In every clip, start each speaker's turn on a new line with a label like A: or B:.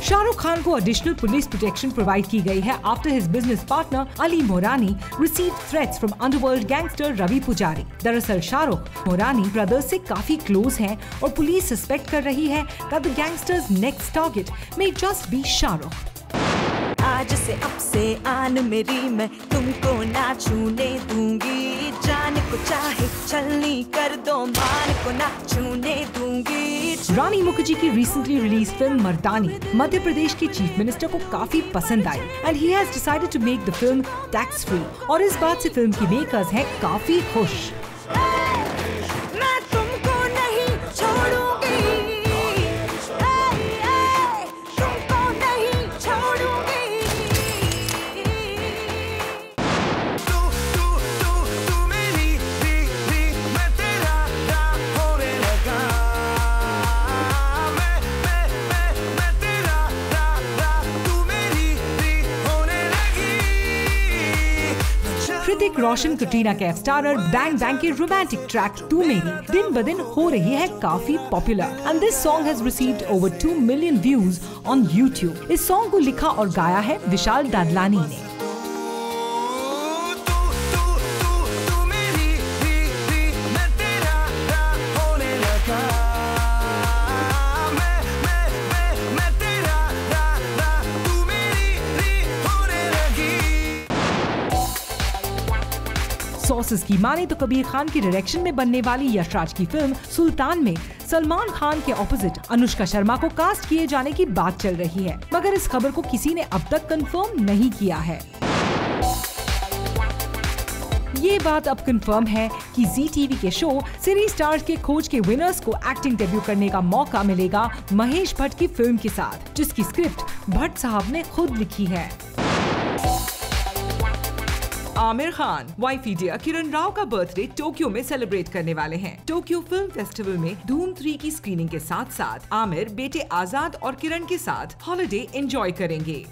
A: शाहरुख खान को additional police protection provide की गई है after his business partner Ali Morani received threats from underworld gangster Ravi Pujari. दरअसल शाहरुख मोरानी ब्रदर्स से काफी क्लोज हैं और पुलिस सस्पेक्ट कर रही है that the gangsters next target may just be Shahrukh.
B: आज से अब से आन मेरी मैं तुमको ना छूने दूंगी, जान को चाहे छलनी कर दो मान को ना छूने दूंगी।
A: रानी मुखर्जी की recently release film Mardaani Madhya Pradesh के चीफ मिनिस्टर को काफी पसंद आई and he has decided to make the film tax free और इस बात से फिल्म के मेकर्स हैं काफी खुश। ऋतिक रोशन कटरीना कैफ स्टारर बैंग बैंग के रोमांटिक ट्रैक तू मेरी दिन ब दिन हो रही है काफी popular and this song has received over 2 million views on YouTube. इस सॉन्ग को लिखा और गाया है विशाल दादलानी ने। सोर्सेज की माने तो कबीर खान की डायरेक्शन में बनने वाली यशराज की फिल्म सुल्तान में सलमान खान के ऑपोजिट अनुष्का शर्मा को कास्ट किए जाने की बात चल रही है, मगर इस खबर को किसी ने अब तक कंफर्म नहीं किया है। ये बात अब कंफर्म है कि जी टीवी के शो सीरीज स्टार्स के खोज के विनर्स को एक्टिंग डेब्यू करने का मौका मिलेगा महेश भट्ट की फिल्म के साथ, जिसकी स्क्रिप्ट भट्ट साहब ने खुद लिखी है। आमिर खान वाइफ इंडिया किरण राव का बर्थडे टोक्यो में सेलिब्रेट करने वाले हैं। टोक्यो फिल्म फेस्टिवल में धूम 3 की स्क्रीनिंग के साथ साथ आमिर बेटे आजाद और किरण के साथ हॉलिडे एंजॉय करेंगे।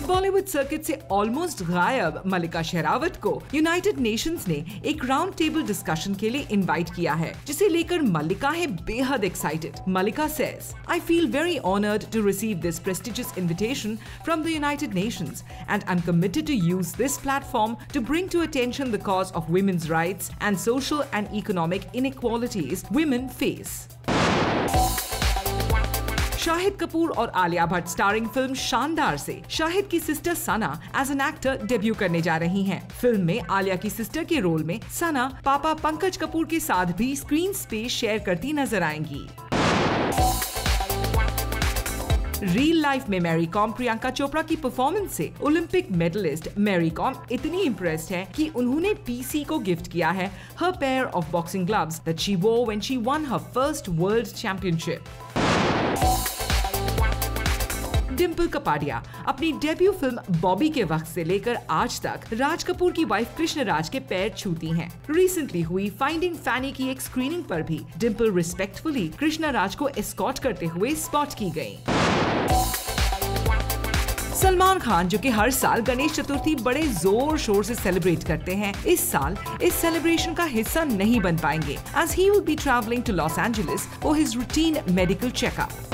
A: बॉलीवुड सर्किट से ऑलमोस्ट गायब मल्लिका शेरावत को यूनाइटेड नेशंस ने एक राउंड टेबल डिस्कशन के लिए इनवाइट किया है, जिसे लेकर मल्लिका है बेहद excited. Mallika says, "I feel very honored to receive this prestigious invitation from the United Nations and I'm committed to use this platform to bring to attention the cause of women's rights and social and economic inequalities women face." Shahid Kapoor और Alia Bhatt starring film Shaandaar से शाहिद की sister Sana as an actor debut करने जा रही हैं। Film में आलिया की sister के रोल में सना पापा पंकज कपूर के साथ भी स्क्रीन स्पेस शेयर करती नजर आएंगी। रियल लाइफ में मैरी कॉम प्रियंका चोपड़ा की परफॉर्मेंस से ओलंपिक मेडलिस्ट मैरी कॉम इतनी इम्प्रेस्ड है कि उन्होंने पीसी को गिफ्ट किया है her pair of boxing gloves that she wore when she won her first world championship. Dimple Kapadia अपनी डेब्यू फिल्म बॉबी के वक्त से लेकर आज तक राज कपूर की वाइफ कृष्ण राज के पैर छूती हैं। रिसेंटली हुई फाइंडिंग फैनी की एक स्क्रीनिंग पर भी डिम्पल रिस्पेक्टफुली कृष्ण राज को एस्कॉर्ट करते हुए स्पॉट की गयी। सलमान खान, जो कि हर साल गणेश चतुर्थी बड़े जोर शोर से सेलिब्रेट करते हैं, इस साल इस सेलिब्रेशन का हिस्सा नहीं बन पाएंगे as he will be traveling to Los Angeles for his routine medical checkup।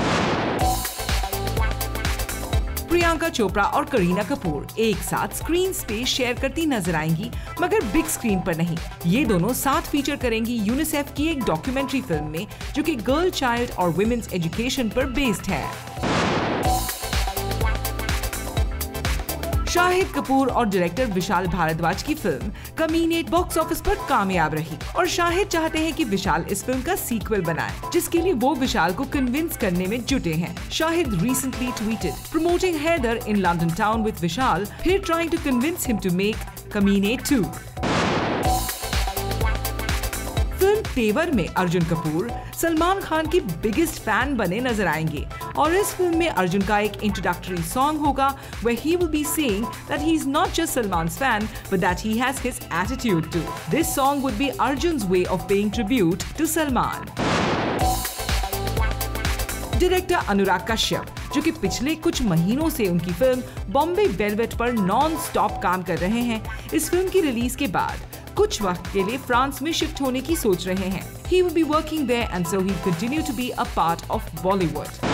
A: Priyanka Chopra और करीना कपूर एक साथ स्क्रीन स्पेस शेयर करती नजर आएंगी, मगर बिग स्क्रीन पर नहीं। ये दोनों साथ फीचर करेंगी यूनिसेफ की एक डॉक्यूमेंट्री फिल्म में, जो कि गर्ल चाइल्ड और वुमेन्स एजुकेशन पर बेस्ड है। शाहिद कपूर और डायरेक्टर विशाल भारद्वाज की फिल्म कमीने बॉक्स ऑफिस पर कामयाब रही और शाहिद चाहते हैं कि विशाल इस फिल्म का सीक्वल बनाए, जिसके लिए वो विशाल को कन्विंस करने में जुटे हैं। Shahid recently tweeted, "Promoting Haider in London town with Vishal, here trying to convince him to make Kamine 2." Film तेवर में अर्जुन कपूर सलमान खान की बिगेस्ट फैन बने नजर आएंगे और इस फिल्म में अर्जुन का एक इंट्रोडक्टरी सॉन्ग होगा where he will be saying that he is not just Salman's fan but that he has his attitude too. This song would be Arjun's way of paying tribute to Salman. Director Anurag Kashyap, जो कि पिछले कुछ महीनों से उनकी film Bombay Velvet पर non stop काम कर रहे हैं, इस फिल्म की रिलीज के बाद कुछ वक्त के लिए फ्रांस में शिफ्ट होने की सोच रहे हैं। He will be working there and so he'll continue to be a part of Bollywood.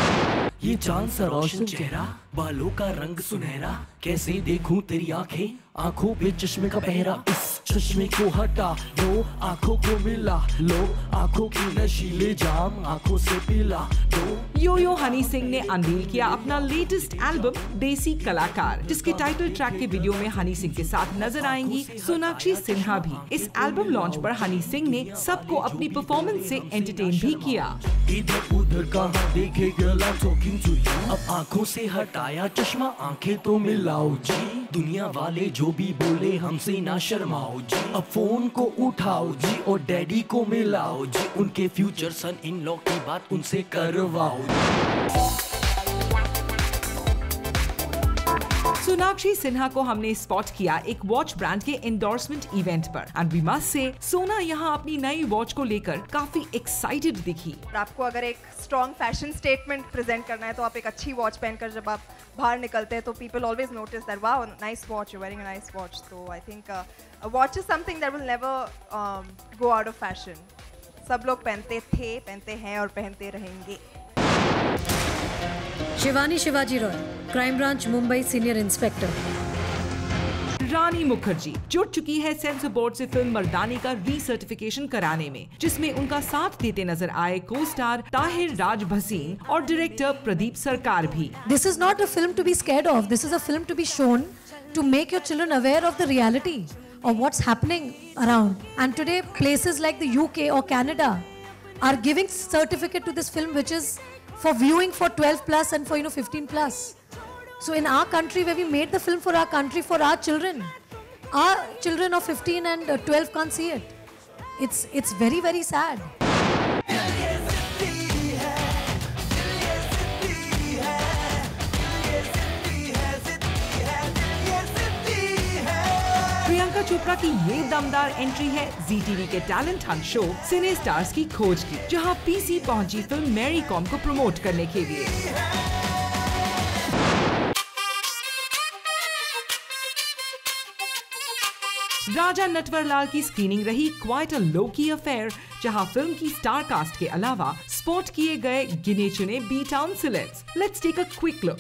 C: ये चांद सा रोशन चेहरा, बालों का रंग सुनहरा, कैसे देखूं तेरी आंखें, आंखों पे चश्मे का पहरा, इस चश्मे को हटा लो, आंखों को मिला लो, आंखों की नशीले जाम, आंखों से पिला दो।
A: यो-यो हनी सिंह ने अनवील किया अपना लेटेस्ट एल्बम देसी कलाकार, जिसके टाइटल ट्रैक के वीडियो में हनी सिंह के साथ नजर आएंगी सोनाक्षी सिन्हा भी। इस एल्बम लॉन्च पर हनी सिंह ने सबको अपनी परफॉर्मेंस से एंटरटेन भी किया।
C: इधर उधर कहाँ देखे girl I am talking to you, अब आंखों से हटाया चश्मा, आंखें तो मिलाओ जी, दुनिया वाले जो भी बोले हमसे ना शर्माओ जी, अब फोन को उठाओ जी और डैडी को मिलाओ जी, उनके फ्यूचर सन इन लॉ की बात उनसे करवाओ जी।
A: सोनाक्षी सिन्हा को हमने स्पॉट किया एक वॉच ब्रांड के एंडोर्समेंट इवेंट पर एंड वी मस्ट से सोना यहाँ अपनी नई वॉच को लेकर काफी एक्साइटेड दिखी।
D: आपको अगर एक स्ट्रॉन्ग फैशन स्टेटमेंट प्रेजेंट करना है तो आप एक अच्छी वॉच पहनकर जब आप बाहर निकलते हैं तो people always notice that wow nice watch, you wearing a nice watch. तो I think a watch is something that will never go out of fashion. सब लोग पहनते थे, पहनते हैं और पहनते रहेंगे।
E: Shivani Shivaji Roy, crime branch Mumbai senior inspector.
A: Rani Mukherjee जुट चुकी है सेंसर बोर्ड से फिल्म मर्दानी का रीसर्टिफिकेशन कराने में, जिसमें उनका साथ देते नजर आए को स्टार ताहिर राज भसीन और डायरेक्टर प्रदीप सरकार भी।
E: This is not a film to be scared of. This is a film to be shown to make your children aware of the reality of what's happening around. And today, places like the UK or Canada are giving certificate to this film, which is for viewing for 12 plus and for 15 plus. So in our country, where we made the film for our country, for our children of 15 and 12 can't see it. It's very, very sad.
A: Priyanka Chopra की ये दमदार entry है ZTV के talent Hunt show सिने stars की खोज की, जहां PC पहुंची फिल्म मैरी कॉम को प्रमोट करने के लिए। राजा नटवरलाल की स्क्रीनिंग रही क्वाइट अ लो की अफेयर, जहां फिल्म की स्टार कास्ट के अलावा स्पॉट किए गए गिने चुने B town celebs. Let's take a quick look.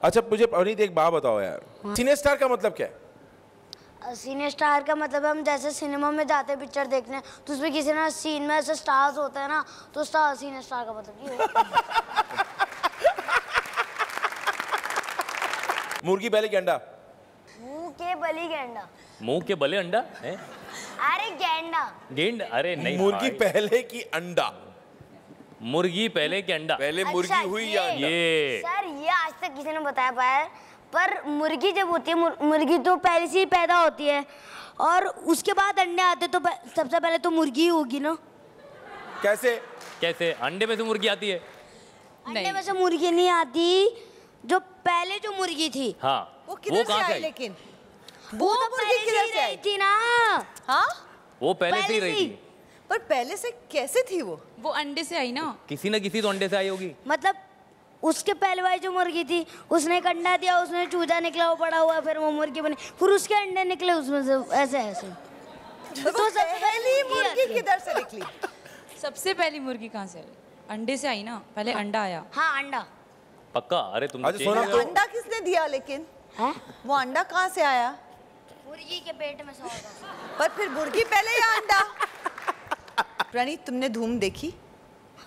F: अच्छा मुझे अवनीत एक बात बताओ यार, सिने स्टार का मतलब क्या है?
G: सिने स्टार का मतलब हम जैसे सिनेमा में जाते हैं पिक्चर देखने, तो उसमें किसी ना सीन में ऐसे स्टार्स होते हैं ना, तो स्टार सिने स्टार का मतलब ये है।
F: मुर्गी पहले के अंडा,
G: मुंह के बली के अंडा,
H: मुंह के बले अंडा है।
G: अरे गेंडा।
H: गेंड? अरे नहीं,
F: मुर्गी पहले की अंडा।
H: मुर्गी पहले के अंडा।
F: पहले मुर्गी हुई या अंडा?
G: ये सर ये आज तक किसी ने बताया पाया, पर मुर्गी जब होती है, मुर्गी तो पहले से ही पैदा होती है और उसके बाद अंडे आते, तो सबसे पहले तो मुर्गी होगी ना।
F: कैसे?
H: कैसे अंडे में से मुर्गी आती है?
G: अंडे में से मुर्गी नहीं आती, जो पहले जो मुर्गी थी।
H: हाँ,
I: वो किधर से आई? लेकिन वो तो
G: मुर्गी किधर से आई थी ना?
I: हाँ,
H: वो पहले से ही रही थी।
I: पर पहले से कैसे थी वो?
J: वो अंडे से आई ना।
H: किसी न किसी तो अंडे से आई होगी।
G: मतलब उसके पहले वाली जो मुर्गी थी, उसने एक अंडा दिया, उसमें चूजा निकला, वो बड़ा हुआ, फिर वो मुर्गी बनी, फिर उसके अंडे निकले उसमें से, ऐसे ऐसे।
I: तो पहली मुर्गी किधर से निकली?
J: सबसे पहली मुर्गी कहाँ से आई? अंडे से आई ना, पहले अंडा आया।
G: हाँ अंडा।
H: पक्का? अरे तुम
I: अंडा किसने दिया लेकिन? वो अंडा कहाँ से आया?
G: मुर्गी के पेट में से होगा।
I: पर फिर मुर्गी पहले या अंडा? प्रणीत, तुमने धूम देखी?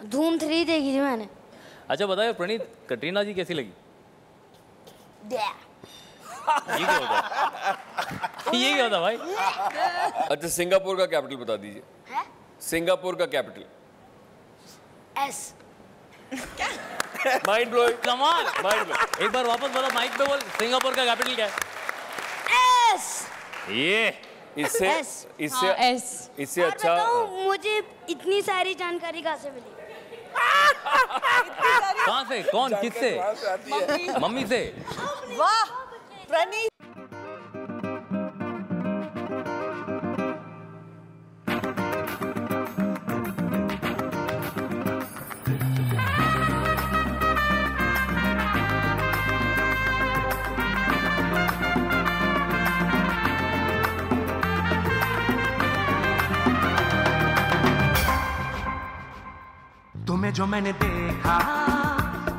G: धूम 3 देखी थी मैंने।
H: अच्छा बताओ प्रणीत, कटरीना जी कैसी लगी? ये क्या होता? ये क्या होता भाई?
K: अच्छा सिंगापुर का कैपिटल बता दीजिए। सिंगापुर का कैपिटल।
G: एस।
K: Mind blowing.
H: कमाल, माइंड ब्लोइंग। एक बार वापस बोलो, माइक पे बोल, सिंगापुर का कैपिटल क्या है?
G: एस।
H: ये
K: इससे अच्छा।
G: मुझे इतनी सारी जानकारी कहाँ से मिली?
H: कहाँ से? कौन? किससे? मम्मी से।
I: वाह प्रणीत।
C: तुम्हें जो मैंने देखा,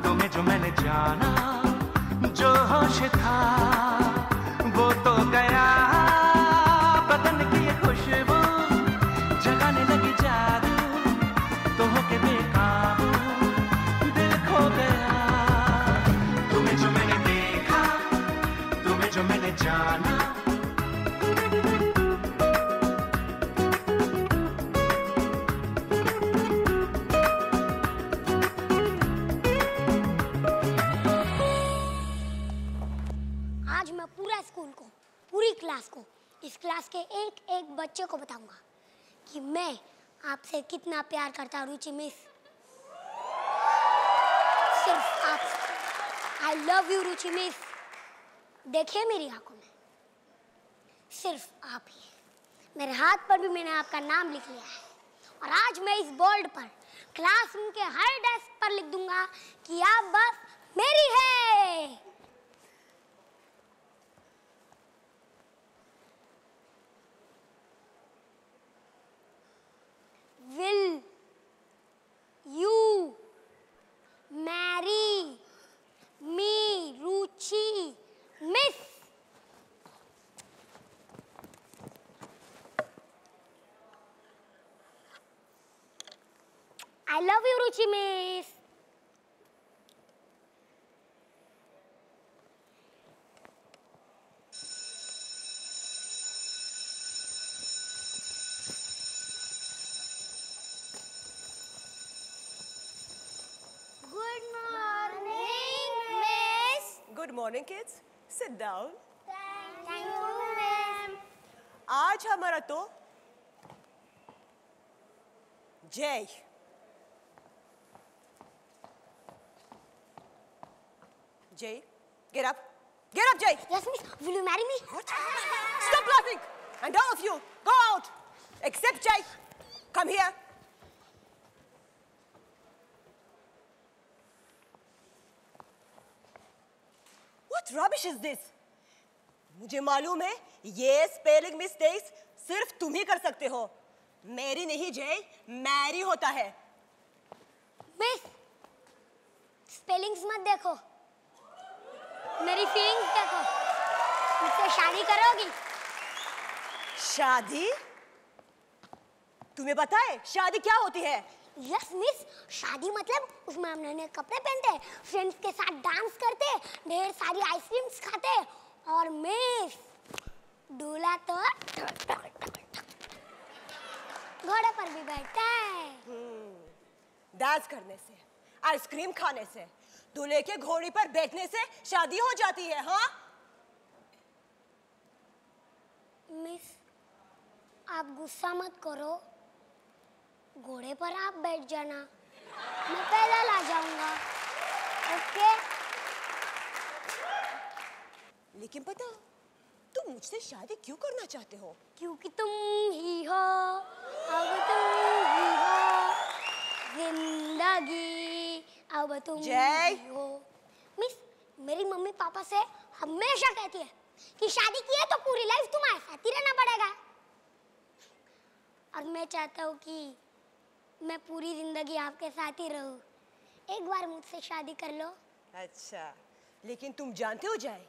C: तुम्हें जो मैंने जाना, जो होश था वो तो गया। बदन की ये खुशबू जगाने लगी जादू, तो होके बेकाबू दिल खो गया। तुम्हें जो मैंने देखा, तुम्हें जो मैंने जाना,
G: क्लास को, इस क्लास के एक एक बच्चे को बताऊंगा कि मैं आपसे कितना प्यार करता हूँ रुचि मिस। सिर्फ आप। I love you Ruchi miss. देखिए मेरी आंखों में सिर्फ आप ही। मेरे हाथ पर भी मैंने आपका नाम लिख लिया है और आज मैं इस बोर्ड पर क्लासरूम के हर डेस्क पर लिख दूंगा कि आप बस मेरी है। Will you marry me, Ruchi Miss? I love you, Ruchi Miss.
I: Good morning, kids. Sit down.
G: Thank you, ma'am.
I: आज हमारा तो जय। Jay, get up. Get up, Jay.
G: Yes, miss. Will you marry me?
I: What? Stop laughing. And all of you, go out. Except Jay. Come here. What rubbish is this? मुझे मालूम है ये spelling mistakes सिर्फ तुम ही कर सकते हो। मेरी नहीं जय, मैरी होता है।
G: मिस, स्पेलिंग्स मत देखो, मेरी फीलिंग्स देखो। मुझसे शादी करोगी?
I: शादी? तुम्हें पता है शादी क्या होती है?
G: यस मिस, शादी मतलब उसमें हम नए नए कपड़े पहनते, फ्रेंड्स के साथ डांस करते, ढेर सारी आइसक्रीम्स खाते और मिस दूल्हा तो घोड़े पर भी बैठता है।
I: डांस करने से, आइसक्रीम खाने से, दूल्हे के घोड़ी पर बैठने से शादी हो जाती है। हाँ
G: मिस, आप गुस्सा मत करो, घोड़े पर आप बैठ जाना, मैं पैदल आ जाऊंगा। ओके?
I: लेकिन पता, तुम मुझसे शादी क्यों करना चाहते हो?
G: क्योंकि तुम ही हो, अब तुम ही हो जिंदगी, अब तुम ही हो। मिस, मेरी मम्मी पापा से हमेशा कहती है कि शादी की है तो पूरी लाइफ तुम्हारे साथ ही रहना पड़ेगा। और मैं चाहता हूँ कि मैं पूरी जिंदगी आपके साथ ही रहूं। एक बार मुझसे शादी कर लो।
I: अच्छा, लेकिन तुम जानते हो जय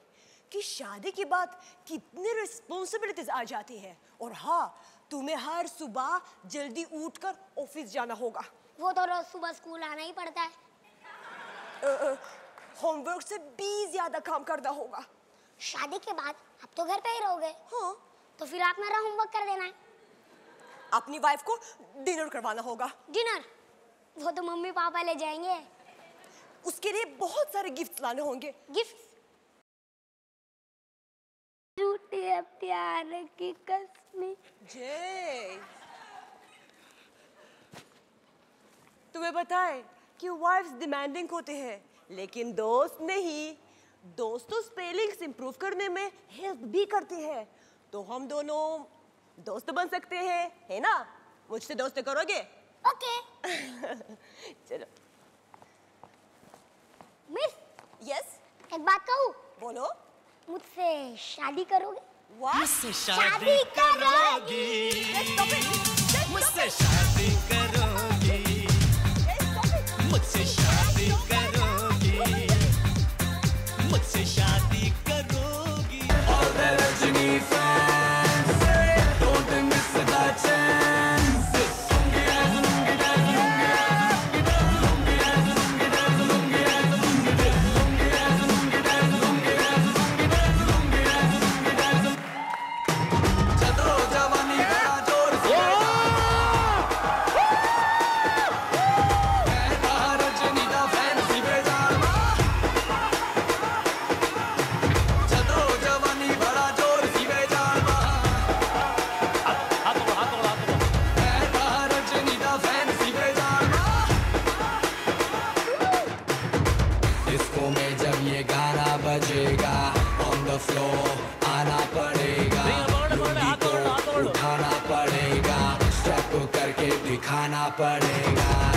I: कि शादी के बाद कितनी रिस्पॉन्सिबिलिटीज आ जाती है। और हाँ, तुम्हें हर सुबह जल्दी उठकर ऑफिस जाना होगा।
G: वो तो रोज सुबह स्कूल आना ही पड़ता है।
I: होमवर्क से भी ज्यादा काम करना होगा।
G: शादी के बाद आप तो घर पे ही रहोगे।
I: हाँ।
G: तो फिर आप मेरा होमवर्क कर देना है।
I: अपनी वाइफ को डिनर करवाना होगा।
G: डिनर? वो तो मम्मी पापा ले जाएंगे।
I: उसके लिए बहुत सारे गिफ्ट्स लाने होंगे।
G: गिफ्ट्स? झूठे प्यार की कसमें।
I: जय, तुम्हें पता है कि वाइफ्स डिमांडिंग होते हैं, लेकिन दोस्त नहीं। दोस्त तो स्पेलिंग्स इंप्रूव करने में हेल्प भी करती है। तो हम दोनों दोस्त बन सकते हैं, है ना? मुझसे दोस्ती करोगे?
G: ओके।
I: चलो।
G: मिस।
I: यस।
G: एक बात कहूँ?
I: बोलो।
G: मुझसे शादी करोगे?
C: मुझसे शादी करोगी, मुझसे शादी करोगी, मुझसे शादी करोगी, मुझसे शादी करोगी। All the Rajini fans say, don't miss the chance. बजेगा ऑन द फ्लोर आना पड़ेगा, लुंगी को उठाना पड़ेगा, स्टेप करके दिखाना पड़ेगा।